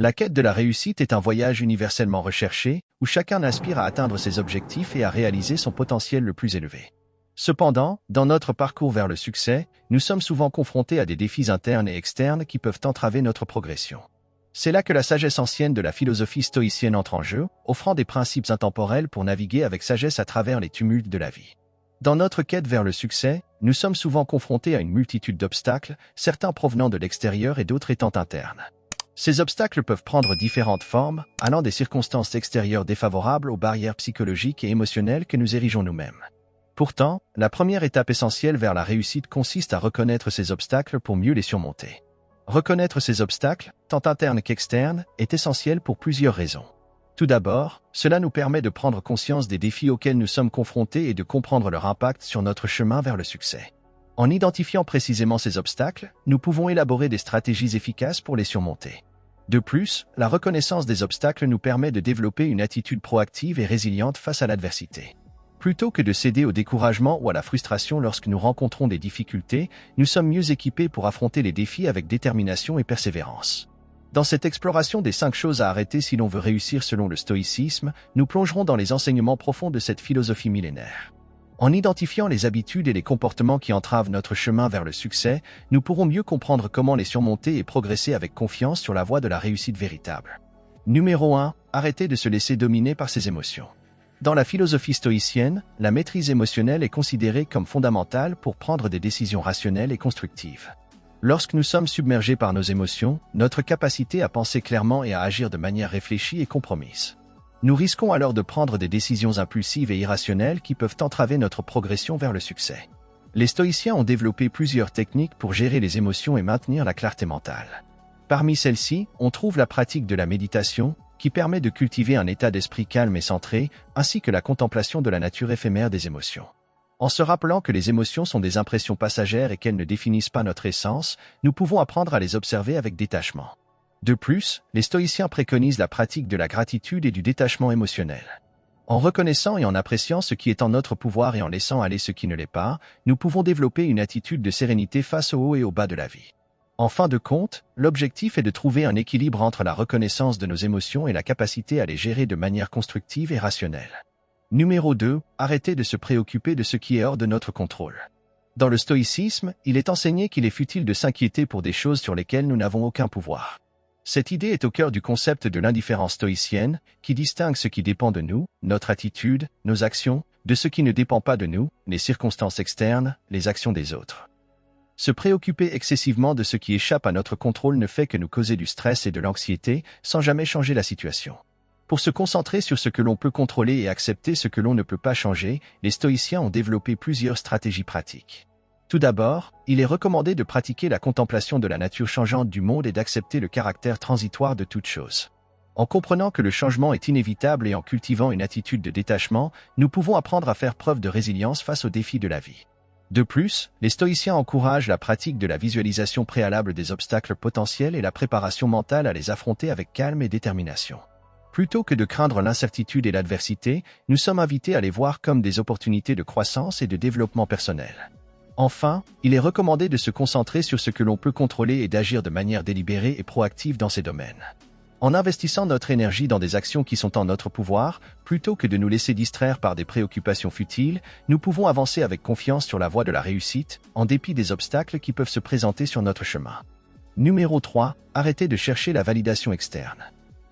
La quête de la réussite est un voyage universellement recherché, où chacun aspire à atteindre ses objectifs et à réaliser son potentiel le plus élevé. Cependant, dans notre parcours vers le succès, nous sommes souvent confrontés à des défis internes et externes qui peuvent entraver notre progression. C'est là que la sagesse ancienne de la philosophie stoïcienne entre en jeu, offrant des principes intemporels pour naviguer avec sagesse à travers les tumultes de la vie. Dans notre quête vers le succès, nous sommes souvent confrontés à une multitude d'obstacles, certains provenant de l'extérieur et d'autres étant internes. Ces obstacles peuvent prendre différentes formes, allant des circonstances extérieures défavorables aux barrières psychologiques et émotionnelles que nous érigeons nous-mêmes. Pourtant, la première étape essentielle vers la réussite consiste à reconnaître ces obstacles pour mieux les surmonter. Reconnaître ces obstacles, tant internes qu'externes, est essentiel pour plusieurs raisons. Tout d'abord, cela nous permet de prendre conscience des défis auxquels nous sommes confrontés et de comprendre leur impact sur notre chemin vers le succès. En identifiant précisément ces obstacles, nous pouvons élaborer des stratégies efficaces pour les surmonter. De plus, la reconnaissance des obstacles nous permet de développer une attitude proactive et résiliente face à l'adversité. Plutôt que de céder au découragement ou à la frustration lorsque nous rencontrons des difficultés, nous sommes mieux équipés pour affronter les défis avec détermination et persévérance. Dans cette exploration des 5 choses à arrêter si l'on veut réussir selon le stoïcisme, nous plongerons dans les enseignements profonds de cette philosophie millénaire. En identifiant les habitudes et les comportements qui entravent notre chemin vers le succès, nous pourrons mieux comprendre comment les surmonter et progresser avec confiance sur la voie de la réussite véritable. Numéro 1. Arrêtez de se laisser dominer par ses émotions. Dans la philosophie stoïcienne, la maîtrise émotionnelle est considérée comme fondamentale pour prendre des décisions rationnelles et constructives. Lorsque nous sommes submergés par nos émotions, notre capacité à penser clairement et à agir de manière réfléchie est compromise. Nous risquons alors de prendre des décisions impulsives et irrationnelles qui peuvent entraver notre progression vers le succès. Les stoïciens ont développé plusieurs techniques pour gérer les émotions et maintenir la clarté mentale. Parmi celles-ci, on trouve la pratique de la méditation, qui permet de cultiver un état d'esprit calme et centré, ainsi que la contemplation de la nature éphémère des émotions. En se rappelant que les émotions sont des impressions passagères et qu'elles ne définissent pas notre essence, nous pouvons apprendre à les observer avec détachement. De plus, les stoïciens préconisent la pratique de la gratitude et du détachement émotionnel. En reconnaissant et en appréciant ce qui est en notre pouvoir et en laissant aller ce qui ne l'est pas, nous pouvons développer une attitude de sérénité face au haut et au bas de la vie. En fin de compte, l'objectif est de trouver un équilibre entre la reconnaissance de nos émotions et la capacité à les gérer de manière constructive et rationnelle. Numéro 2. Arrêtez de se préoccuper de ce qui est hors de notre contrôle. Dans le stoïcisme, il est enseigné qu'il est futile de s'inquiéter pour des choses sur lesquelles nous n'avons aucun pouvoir. Cette idée est au cœur du concept de l'indifférence stoïcienne, qui distingue ce qui dépend de nous, notre attitude, nos actions, de ce qui ne dépend pas de nous, les circonstances externes, les actions des autres. Se préoccuper excessivement de ce qui échappe à notre contrôle ne fait que nous causer du stress et de l'anxiété, sans jamais changer la situation. Pour se concentrer sur ce que l'on peut contrôler et accepter ce que l'on ne peut pas changer, les stoïciens ont développé plusieurs stratégies pratiques. Tout d'abord, il est recommandé de pratiquer la contemplation de la nature changeante du monde et d'accepter le caractère transitoire de toute chose. En comprenant que le changement est inévitable et en cultivant une attitude de détachement, nous pouvons apprendre à faire preuve de résilience face aux défis de la vie. De plus, les stoïciens encouragent la pratique de la visualisation préalable des obstacles potentiels et la préparation mentale à les affronter avec calme et détermination. Plutôt que de craindre l'incertitude et l'adversité, nous sommes invités à les voir comme des opportunités de croissance et de développement personnel. Enfin, il est recommandé de se concentrer sur ce que l'on peut contrôler et d'agir de manière délibérée et proactive dans ces domaines. En investissant notre énergie dans des actions qui sont en notre pouvoir, plutôt que de nous laisser distraire par des préoccupations futiles, nous pouvons avancer avec confiance sur la voie de la réussite, en dépit des obstacles qui peuvent se présenter sur notre chemin. Numéro 3. Arrêtez de chercher la validation externe.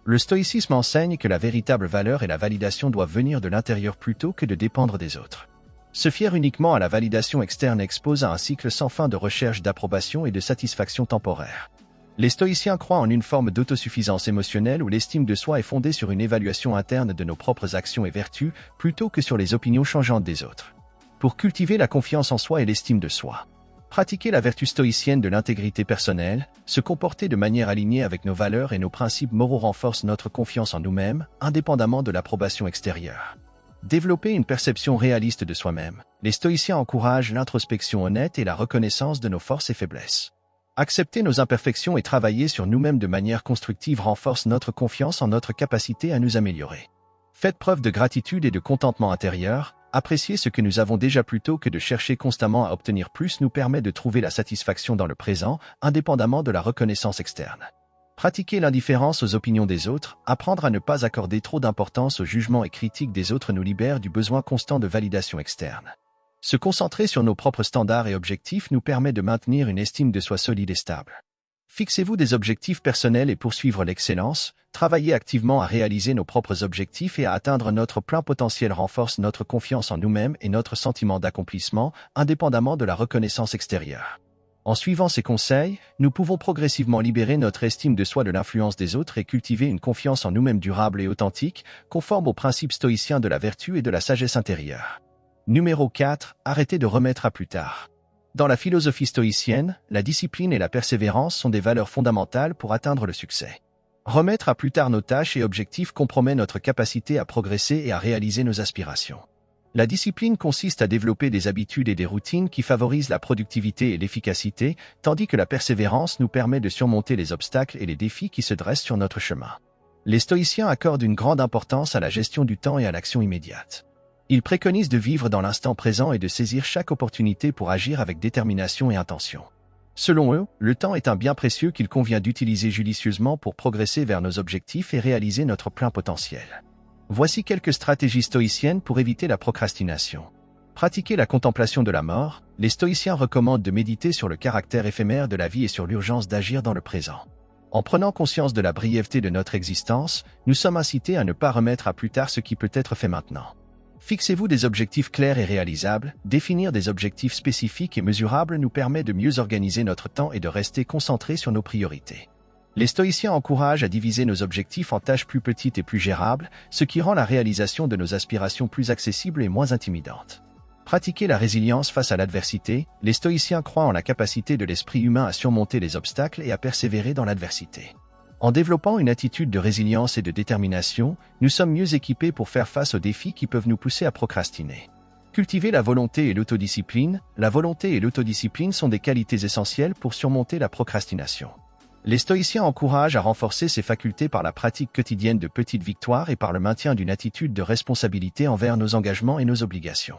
Le stoïcisme enseigne que la véritable valeur et la validation doivent venir de l'intérieur plutôt que de dépendre des autres. Se fier uniquement à la validation externe expose à un cycle sans fin de recherche d'approbation et de satisfaction temporaire. Les stoïciens croient en une forme d'autosuffisance émotionnelle où l'estime de soi est fondée sur une évaluation interne de nos propres actions et vertus, plutôt que sur les opinions changeantes des autres. Pour cultiver la confiance en soi et l'estime de soi, pratiquer la vertu stoïcienne de l'intégrité personnelle, se comporter de manière alignée avec nos valeurs et nos principes moraux renforce notre confiance en nous-mêmes, indépendamment de l'approbation extérieure. Développer une perception réaliste de soi-même, les stoïciens encouragent l'introspection honnête et la reconnaissance de nos forces et faiblesses. Accepter nos imperfections et travailler sur nous-mêmes de manière constructive renforce notre confiance en notre capacité à nous améliorer. Faites preuve de gratitude et de contentement intérieur, apprécier ce que nous avons déjà plutôt que de chercher constamment à obtenir plus nous permet de trouver la satisfaction dans le présent, indépendamment de la reconnaissance externe. Pratiquer l'indifférence aux opinions des autres, apprendre à ne pas accorder trop d'importance aux jugements et critiques des autres nous libère du besoin constant de validation externe. Se concentrer sur nos propres standards et objectifs nous permet de maintenir une estime de soi solide et stable. Fixez-vous des objectifs personnels et poursuivre l'excellence, travailler activement à réaliser nos propres objectifs et à atteindre notre plein potentiel renforce notre confiance en nous-mêmes et notre sentiment d'accomplissement, indépendamment de la reconnaissance extérieure. En suivant ces conseils, nous pouvons progressivement libérer notre estime de soi de l'influence des autres et cultiver une confiance en nous-mêmes durable et authentique, conforme aux principes stoïciens de la vertu et de la sagesse intérieure. Numéro 4. Arrêtez de remettre à plus tard. Dans la philosophie stoïcienne, la discipline et la persévérance sont des valeurs fondamentales pour atteindre le succès. Remettre à plus tard nos tâches et objectifs compromet notre capacité à progresser et à réaliser nos aspirations. La discipline consiste à développer des habitudes et des routines qui favorisent la productivité et l'efficacité, tandis que la persévérance nous permet de surmonter les obstacles et les défis qui se dressent sur notre chemin. Les stoïciens accordent une grande importance à la gestion du temps et à l'action immédiate. Ils préconisent de vivre dans l'instant présent et de saisir chaque opportunité pour agir avec détermination et intention. Selon eux, le temps est un bien précieux qu'il convient d'utiliser judicieusement pour progresser vers nos objectifs et réaliser notre plein potentiel. Voici quelques stratégies stoïciennes pour éviter la procrastination. Pratiquer la contemplation de la mort, les stoïciens recommandent de méditer sur le caractère éphémère de la vie et sur l'urgence d'agir dans le présent. En prenant conscience de la brièveté de notre existence, nous sommes incités à ne pas remettre à plus tard ce qui peut être fait maintenant. Fixez-vous des objectifs clairs et réalisables, définir des objectifs spécifiques et mesurables nous permet de mieux organiser notre temps et de rester concentrés sur nos priorités. Les stoïciens encouragent à diviser nos objectifs en tâches plus petites et plus gérables, ce qui rend la réalisation de nos aspirations plus accessible et moins intimidante. Pratiquer la résilience face à l'adversité, les stoïciens croient en la capacité de l'esprit humain à surmonter les obstacles et à persévérer dans l'adversité. En développant une attitude de résilience et de détermination, nous sommes mieux équipés pour faire face aux défis qui peuvent nous pousser à procrastiner. Cultiver la volonté et l'autodiscipline, la volonté et l'autodiscipline sont des qualités essentielles pour surmonter la procrastination. Les stoïciens encouragent à renforcer ces facultés par la pratique quotidienne de petites victoires et par le maintien d'une attitude de responsabilité envers nos engagements et nos obligations.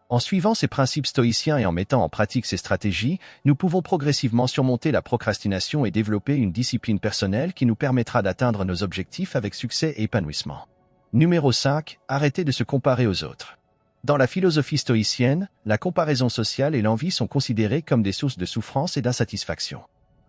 En suivant ces principes stoïciens et en mettant en pratique ces stratégies, nous pouvons progressivement surmonter la procrastination et développer une discipline personnelle qui nous permettra d'atteindre nos objectifs avec succès et épanouissement. Numéro 5. Arrêtez de se comparer aux autres. Dans la philosophie stoïcienne, la comparaison sociale et l'envie sont considérées comme des sources de souffrance et d'insatisfaction.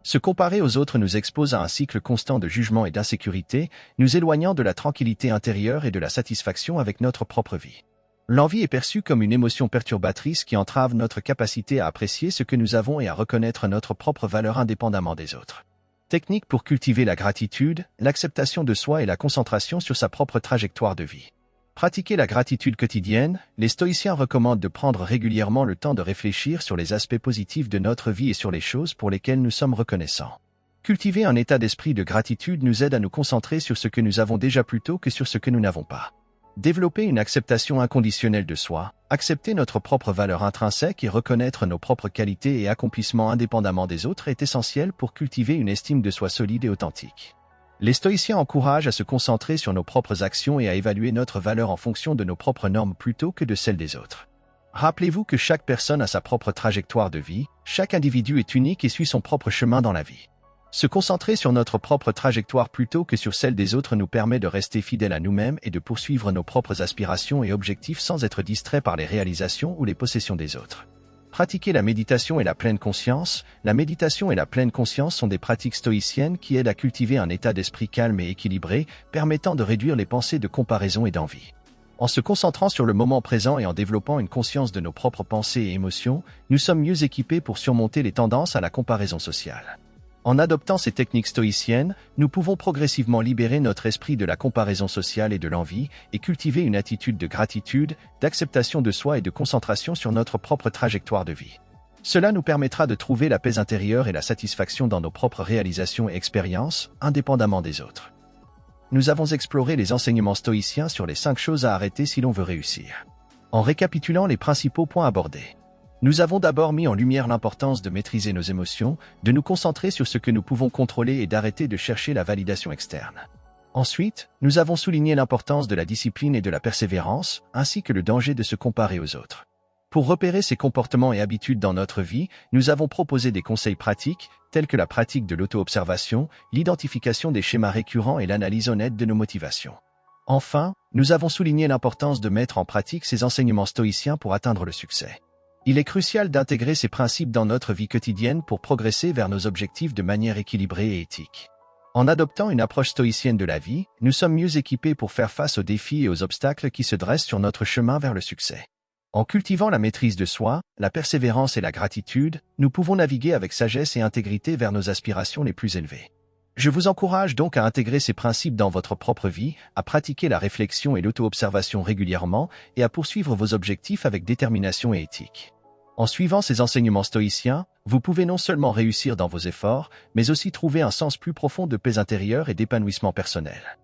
Se comparer aux autres nous expose à un cycle constant de jugement et d'insécurité, nous éloignant de la tranquillité intérieure et de la satisfaction avec notre propre vie. L'envie est perçue comme une émotion perturbatrice qui entrave notre capacité à apprécier ce que nous avons et à reconnaître notre propre valeur indépendamment des autres. Technique pour cultiver la gratitude, l'acceptation de soi et la concentration sur sa propre trajectoire de vie. Pratiquer la gratitude quotidienne, les stoïciens recommandent de prendre régulièrement le temps de réfléchir sur les aspects positifs de notre vie et sur les choses pour lesquelles nous sommes reconnaissants. Cultiver un état d'esprit de gratitude nous aide à nous concentrer sur ce que nous avons déjà plutôt que sur ce que nous n'avons pas. Développer une acceptation inconditionnelle de soi, accepter notre propre valeur intrinsèque et reconnaître nos propres qualités et accomplissements indépendamment des autres est essentiel pour cultiver une estime de soi solide et authentique. Les stoïciens encouragent à se concentrer sur nos propres actions et à évaluer notre valeur en fonction de nos propres normes plutôt que de celles des autres. Rappelez-vous que chaque personne a sa propre trajectoire de vie, chaque individu est unique et suit son propre chemin dans la vie. Se concentrer sur notre propre trajectoire plutôt que sur celle des autres nous permet de rester fidèles à nous-mêmes et de poursuivre nos propres aspirations et objectifs sans être distraits par les réalisations ou les possessions des autres. Pratiquer la méditation et la pleine conscience. La méditation et la pleine conscience sont des pratiques stoïciennes qui aident à cultiver un état d'esprit calme et équilibré, permettant de réduire les pensées de comparaison et d'envie. En se concentrant sur le moment présent et en développant une conscience de nos propres pensées et émotions, nous sommes mieux équipés pour surmonter les tendances à la comparaison sociale. En adoptant ces techniques stoïciennes, nous pouvons progressivement libérer notre esprit de la comparaison sociale et de l'envie et cultiver une attitude de gratitude, d'acceptation de soi et de concentration sur notre propre trajectoire de vie. Cela nous permettra de trouver la paix intérieure et la satisfaction dans nos propres réalisations et expériences, indépendamment des autres. Nous avons exploré les enseignements stoïciens sur les 5 choses à arrêter si l'on veut réussir. En récapitulant les principaux points abordés. Nous avons d'abord mis en lumière l'importance de maîtriser nos émotions, de nous concentrer sur ce que nous pouvons contrôler et d'arrêter de chercher la validation externe. Ensuite, nous avons souligné l'importance de la discipline et de la persévérance, ainsi que le danger de se comparer aux autres. Pour repérer ces comportements et habitudes dans notre vie, nous avons proposé des conseils pratiques, tels que la pratique de l'auto-observation, l'identification des schémas récurrents et l'analyse honnête de nos motivations. Enfin, nous avons souligné l'importance de mettre en pratique ces enseignements stoïciens pour atteindre le succès. Il est crucial d'intégrer ces principes dans notre vie quotidienne pour progresser vers nos objectifs de manière équilibrée et éthique. En adoptant une approche stoïcienne de la vie, nous sommes mieux équipés pour faire face aux défis et aux obstacles qui se dressent sur notre chemin vers le succès. En cultivant la maîtrise de soi, la persévérance et la gratitude, nous pouvons naviguer avec sagesse et intégrité vers nos aspirations les plus élevées. Je vous encourage donc à intégrer ces principes dans votre propre vie, à pratiquer la réflexion et l'auto-observation régulièrement et à poursuivre vos objectifs avec détermination et éthique. En suivant ces enseignements stoïciens, vous pouvez non seulement réussir dans vos efforts, mais aussi trouver un sens plus profond de paix intérieure et d'épanouissement personnel.